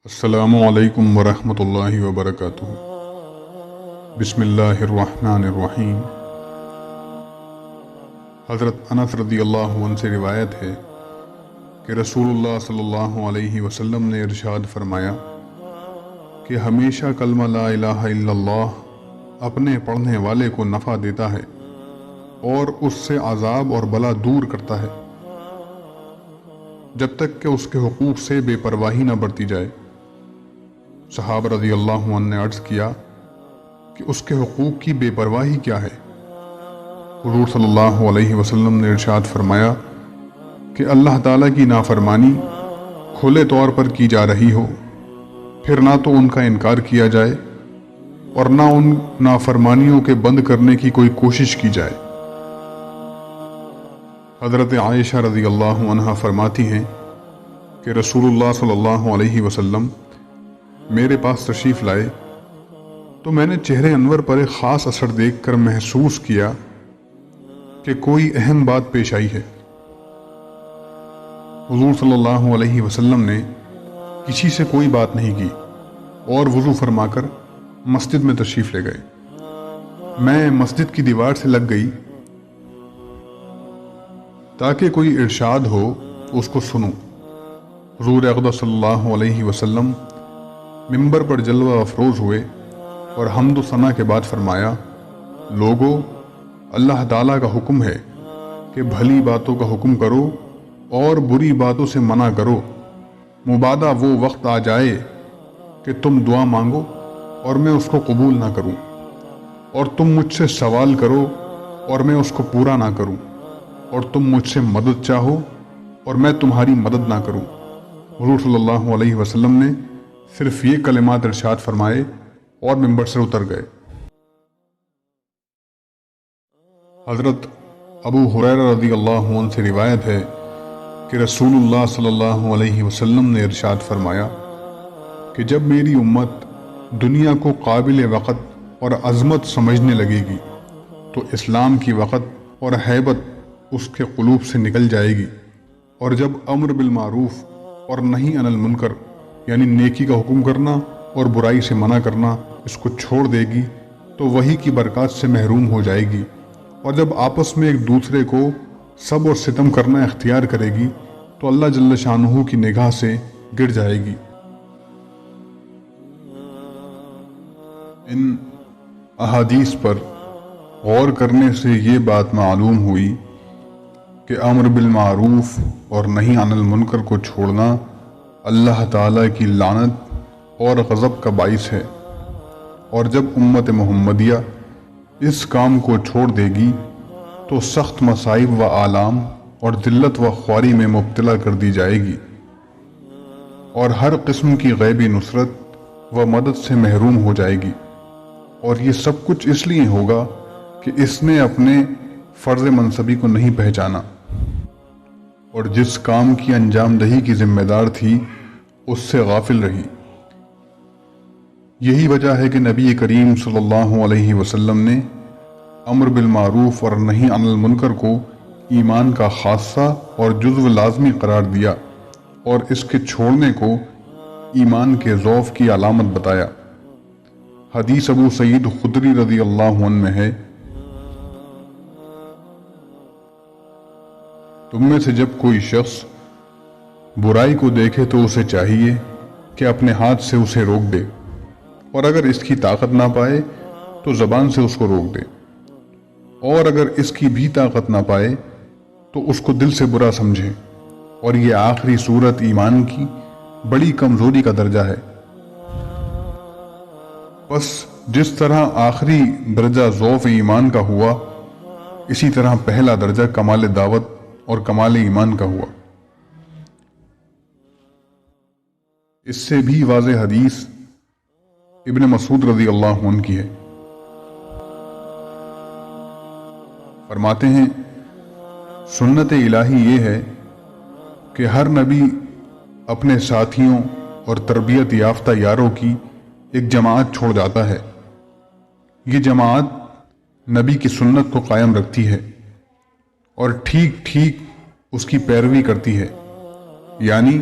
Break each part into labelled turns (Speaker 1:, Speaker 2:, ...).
Speaker 1: السلام علیکم ورحمۃ اللہ وبرکاتہ۔ بسم اللہ الرحمن الرحیم۔ حضرت انس رضی اللہ عنہ سے روایت ہے کہ رسول اللہ صلی اللہ علیہ وسلم نے ارشاد فرمایا کہ ہمیشہ کلمہ لا الہ الا اللہ اپنے پڑھنے والے کو نفع دیتا ہے اور اس سے عذاب اور بلا دور کرتا ہے جب تک کہ اس کے حقوق سے بے پرواہی نہ برتی جائے۔ صحابہ رضی اللہ عنہ نے عرض کیا کہ اس کے حقوق کی بے پرواہی کیا ہے؟ حضور صلی اللہ علیہ وسلم نے ارشاد فرمایا کہ اللہ تعالیٰ کی نافرمانی کھلے طور پر کی جا رہی ہو، پھر نہ تو ان کا انکار کیا جائے اور نہ ان نافرمانیوں کے بند کرنے کی کوئی کوشش کی جائے۔ حضرت عائشہ رضی اللہ عنہا فرماتی ہیں کہ رسول اللہ صلی اللہ علیہ وسلم میرے پاس تشریف لائے تو میں نے چہرے انور پر ایک خاص اثر دیکھ کر محسوس کیا کہ کوئی اہم بات پیش آئی ہے۔ حضور صلی اللہ علیہ وسلم نے کسی سے کوئی بات نہیں کی اور وضو فرما کر مسجد میں تشریف لے گئے۔ میں مسجد کی دیوار سے لگ گئی تاکہ کوئی ارشاد ہو اس کو سنوں۔ حضور اقدس صلی اللہ علیہ وسلم منبر پر جلوہ افروز ہوئے اور حمد و ثنا کے بعد فرمایا، لوگو، اللہ تعالیٰ کا حکم ہے کہ بھلی باتوں کا حکم کرو اور بری باتوں سے منع کرو، مبادا وہ وقت آ جائے کہ تم دعا مانگو اور میں اس کو قبول نہ کروں، اور تم مجھ سے سوال کرو اور میں اس کو پورا نہ کروں، اور تم مجھ سے مدد چاہو اور میں تمہاری مدد نہ کروں۔ حضور صلی اللہ علیہ وسلم نے صرف یہ کلمات ارشاد فرمائے اور منبر سے اتر گئے۔ حضرت ابو ہریرہ رضی اللہ عنہ سے روایت ہے کہ رسول اللہ صلی اللہ علیہ وسلم نے ارشاد فرمایا کہ جب میری امت دنیا کو قابل وقت اور عظمت سمجھنے لگے گی تو اسلام کی وقت اور ہیبت اس کے قلوب سے نکل جائے گی، اور جب امر بالمعروف اور نہی عن المنکر یعنی نیکی کا حکم کرنا اور برائی سے منع کرنا اس کو چھوڑ دے گی تو وہی کی برکات سے محروم ہو جائے گی، اور جب آپس میں ایک دوسرے کو صبر اور ستم کرنا اختیار کرے گی تو اللہ جل شانہ کی نگاہ سے گر جائے گی۔ ان احادیث پر غور کرنے سے یہ بات معلوم ہوئی کہ امر بالمعروف اور نہی عن المنکر کو چھوڑنا اللہ تعالیٰ کی لعنت اور غضب کا باعث ہے، اور جب امت محمدیہ اس کام کو چھوڑ دے گی تو سخت مصائب و آلام اور ذلت و خواری میں مبتلا کر دی جائے گی، اور ہر قسم کی غیبی نصرت و مدد سے محروم ہو جائے گی، اور یہ سب کچھ اس لیے ہوگا کہ اس نے اپنے فرض منصبی کو نہیں پہچانا اور جس کام کی انجام دہی کی ذمہ دار تھی اس سے غافل رہی۔ یہی وجہ ہے کہ نبی کریم صلی اللہ علیہ وسلم نے امر بالمعروف اور نہی عن المنکر کو ایمان کا خاصہ اور جزو لازمی قرار دیا اور اس کے چھوڑنے کو ایمان کے ضعف کی علامت بتایا۔ حدیث ابو سعید خدری رضی اللہ عنہ میں ہے، تم میں سے جب کوئی شخص برائی کو دیکھے تو اسے چاہیے کہ اپنے ہاتھ سے اسے روک دے، اور اگر اس کی طاقت نہ پائے تو زبان سے اس کو روک دے، اور اگر اس کی بھی طاقت نہ پائے تو اس کو دل سے برا سمجھے، اور یہ آخری صورت ایمان کی بڑی کمزوری کا درجہ ہے۔ بس جس طرح آخری درجہ ضعف ایمان کا ہوا، اسی طرح پہلا درجہ کمال دعوت اور کمال ایمان کا ہوا۔ اس سے بھی واضح حدیث ابن مسعود رضی اللہ عنہ کی ہے، فرماتے ہیں سنت الہی یہ ہے کہ ہر نبی اپنے ساتھیوں اور تربیت یافتہ یاروں کی ایک جماعت چھوڑ جاتا ہے، یہ جماعت نبی کی سنت کو قائم رکھتی ہے اور ٹھیک ٹھیک اس کی پیروی کرتی ہے، یعنی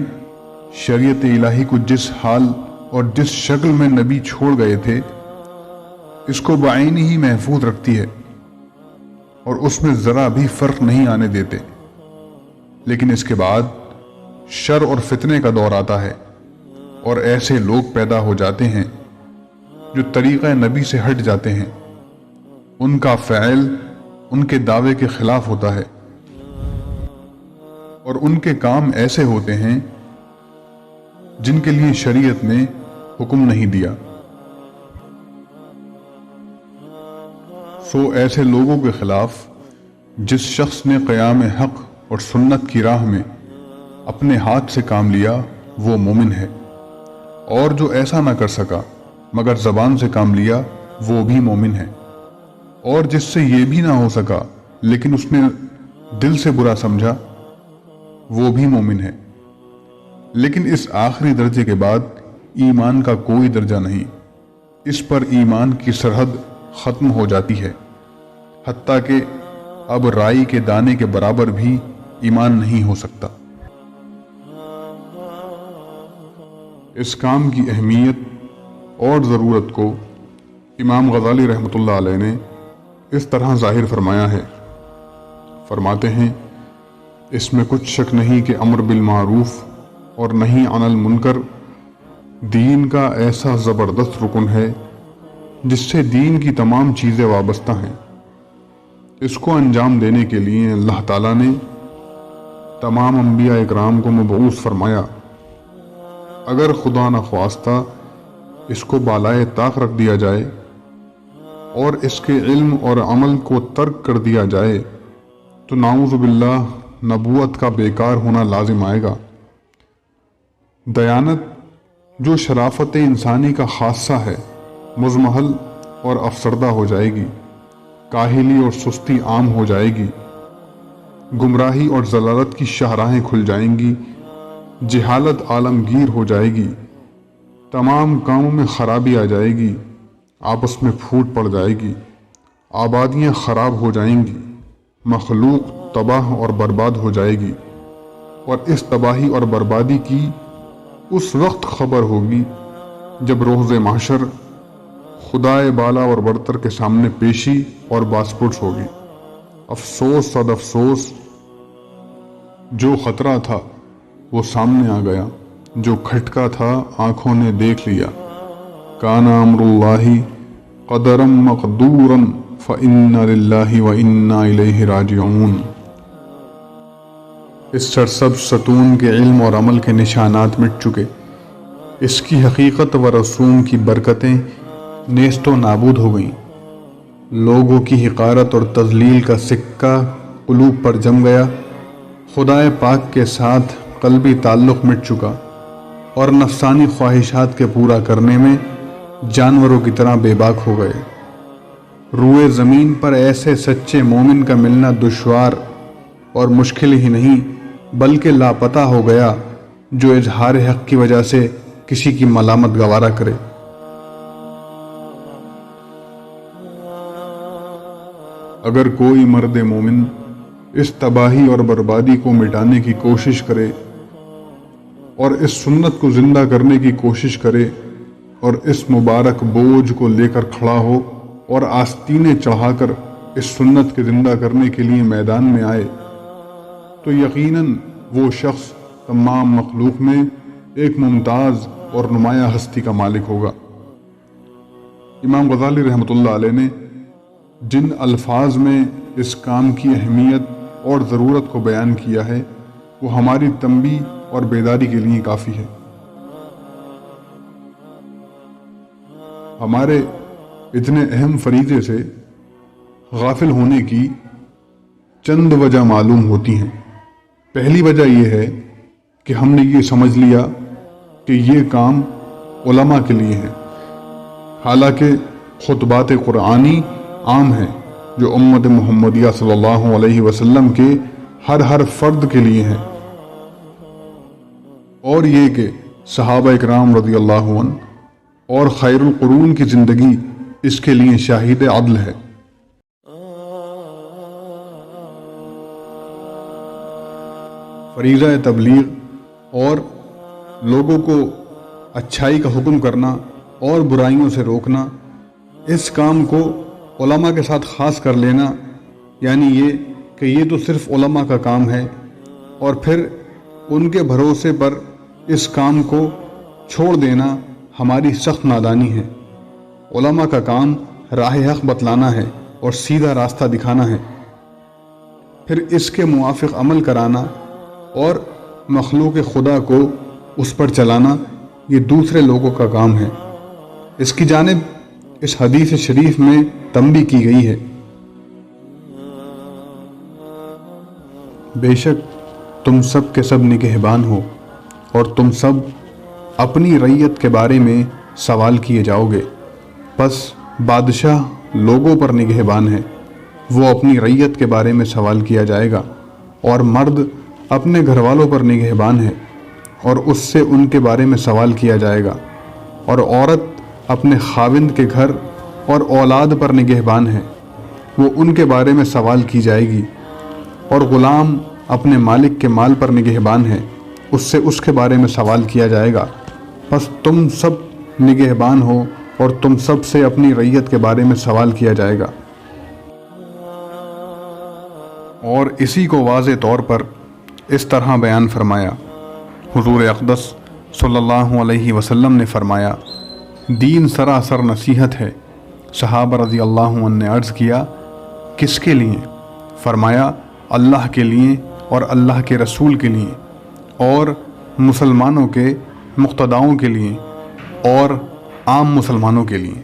Speaker 1: شریعت الہی کو جس حال اور جس شکل میں نبی چھوڑ گئے تھے اس کو بعین ہی محفوظ رکھتی ہے اور اس میں ذرا بھی فرق نہیں آنے دیتے، لیکن اس کے بعد شر اور فتنے کا دور آتا ہے اور ایسے لوگ پیدا ہو جاتے ہیں جو طریقہ نبی سے ہٹ جاتے ہیں، ان کا فعل ان کے دعوے کے خلاف ہوتا ہے اور ان کے کام ایسے ہوتے ہیں جن کے لیے شریعت نے حکم نہیں دیا۔ سو ایسے لوگوں کے خلاف جس شخص نے قیام حق اور سنت کی راہ میں اپنے ہاتھ سے کام لیا وہ مومن ہے، اور جو ایسا نہ کر سکا مگر زبان سے کام لیا وہ بھی مومن ہے، اور جس سے یہ بھی نہ ہو سکا لیکن اس نے دل سے برا سمجھا وہ بھی مومن ہے۔ لیکن اس آخری درجے کے بعد ایمان کا کوئی درجہ نہیں، اس پر ایمان کی سرحد ختم ہو جاتی ہے، حتیٰ کہ اب رائی کے دانے کے برابر بھی ایمان نہیں ہو سکتا۔ اس کام کی اہمیت اور ضرورت کو امام غزالی رحمۃ اللہ علیہ نے اس طرح ظاہر فرمایا ہے، فرماتے ہیں اس میں کچھ شک نہیں کہ امر بالمعروف اور نہی عن المنکر دین کا ایسا زبردست رکن ہے جس سے دین کی تمام چیزیں وابستہ ہیں۔ اس کو انجام دینے کے لیے اللہ تعالیٰ نے تمام انبیاء اکرام کو مبعوث فرمایا۔ اگر خدا نخواستہ اس کو بالائے طاق رکھ دیا جائے اور اس کے علم اور عمل کو ترک کر دیا جائے تو نعوذ باللہ نبوت کا بیکار ہونا لازم آئے گا۔ دیانت جو شرافت انسانی کا خاصہ ہے مضمحل اور افسردہ ہو جائے گی، کاہلی اور سستی عام ہو جائے گی، گمراہی اور ضلالت کی شاہراہیں کھل جائیں گی، جہالت عالمگیر ہو جائے گی، تمام کاموں میں خرابی آ جائے گی، آپس میں پھوٹ پڑ جائے گی، آبادیاں خراب ہو جائیں گی، مخلوق تباہ اور برباد ہو جائے گی، اور اس تباہی اور بربادی کی اس وقت خبر ہوگی جب روز محشر خدائے بالا اور برتر کے سامنے پیشی اور باسپرس ہوگی۔ افسوس صد افسوس، جو خطرہ تھا وہ سامنے آ گیا، جو کھٹکا تھا آنکھوں نے دیکھ لیا۔ کان امر اللہ قدرا مقدورا فإنا للہ وإنا الیہ راجعون۔ اس سرسبز ستون کے علم اور عمل کے نشانات مٹ چکے، اس کی حقیقت و رسوم کی برکتیں نیست و نابود ہو گئیں، لوگوں کی حقارت اور تذلیل کا سکہ قلوب پر جم گیا، خدائے پاک کے ساتھ قلبی تعلق مٹ چکا، اور نفسانی خواہشات کے پورا کرنے میں جانوروں کی طرح بے باک ہو گئے۔ روئے زمین پر ایسے سچے مومن کا ملنا دشوار اور مشکل ہی نہیں بلکہ لاپتہ ہو گیا جو اظہار حق کی وجہ سے کسی کی ملامت گوارا کرے۔ اگر کوئی مرد مومن اس تباہی اور بربادی کو مٹانے کی کوشش کرے اور اس سنت کو زندہ کرنے کی کوشش کرے اور اس مبارک بوجھ کو لے کر کھڑا ہو اور آستینے چڑھا کر اس سنت کے زندہ کرنے کے لیے میدان میں آئے تو یقیناً وہ شخص تمام مخلوق میں ایک ممتاز اور نمایاں ہستی کا مالک ہوگا۔ امام غزالی رحمۃ اللہ علیہ نے جن الفاظ میں اس کام کی اہمیت اور ضرورت کو بیان کیا ہے وہ ہماری تنبیہ اور بیداری کے لیے کافی ہے۔ ہمارے اتنے اہم فریضے سے غافل ہونے کی چند وجہ معلوم ہوتی ہیں۔ پہلی وجہ یہ ہے کہ ہم نے یہ سمجھ لیا کہ یہ کام علماء کے لیے ہے، حالانکہ خطبات قرآنی عام ہیں جو امت محمدیہ صلی اللہ علیہ وسلم کے ہر فرد کے لیے ہیں، اور یہ کہ صحابہ اکرام رضی اللہ عنہ اور خیر القرون کی زندگی اس کے لیے شاہد عدل ہے۔ فریضہ تبلیغ اور لوگوں کو اچھائی کا حکم کرنا اور برائیوں سے روکنا، اس کام کو علماء کے ساتھ خاص کر لینا، یعنی یہ کہ یہ تو صرف علماء کا کام ہے، اور پھر ان کے بھروسے پر اس کام کو چھوڑ دینا ہماری سخت نادانی ہے۔ علماء کا کام راہ حق بتلانا ہے اور سیدھا راستہ دکھانا ہے، پھر اس کے موافق عمل کرانا اور مخلوق خدا کو اس پر چلانا یہ دوسرے لوگوں کا کام ہے۔ اس کی جانب اس حدیث شریف میں تنبیہ کی گئی ہے۔ بے شک تم سب کے سب نگہبان ہو اور تم سب اپنی رعیت کے بارے میں سوال کیے جاؤ گے، پس بادشاہ لوگوں پر نگہبان ہے، وہ اپنی رعیت کے بارے میں سوال کیا جائے گا، اور مرد اپنے گھر والوں پر نگہبان ہے اور اس سے ان کے بارے میں سوال کیا جائے گا، اور عورت اپنے خاوند کے گھر اور اولاد پر نگہبان ہے، وہ ان کے بارے میں سوال کی جائے گی، اور غلام اپنے مالک کے مال پر نگہبان ہے، اس سے اس کے بارے میں سوال کیا جائے گا۔ پس تم سب نگہبان ہو اور تم سب سے اپنی رعیت کے بارے میں سوال کیا جائے گا۔ اور اسی کو واضح طور پر اس طرح بیان فرمایا۔ حضور اقدس صلی اللہ علیہ وسلم نے فرمایا، دین سراسر نصیحت ہے۔ صحابہ رضی اللہ عنہ نے عرض کیا، کس کے لیے؟ فرمایا، اللہ کے لیے اور اللہ کے رسول کے لیے اور مسلمانوں کے مقتداؤں کے لیے اور عام مسلمانوں کے لیے۔